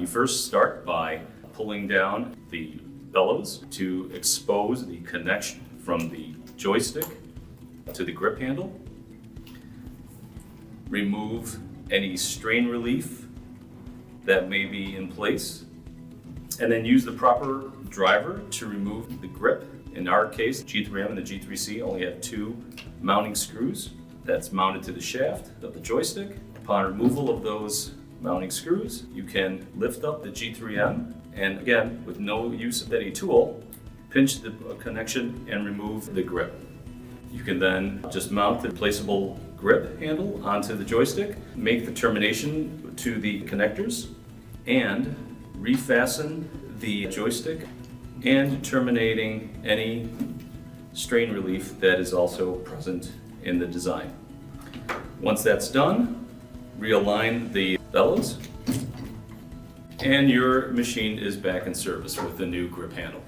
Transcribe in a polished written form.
You first start by pulling down the bellows to expose the connection from the joystick to the grip handle. Remove any strain relief that may be in place, and then use the proper driver to remove the grip. In our case, G3M and the G3C only have 2 mounting screws that's mounted to the shaft of the joystick. Upon removal of those mounting screws, you can lift up the G3M, and again, with no use of any tool, pinch the connection and remove the grip. You can then just mount the replaceable grip handle onto the joystick, make the termination to the connectors, and refasten the joystick, and terminating any strain relief that is also present in the design. Once that's done, realign the bellows, and your machine is back in service with the new grip handle.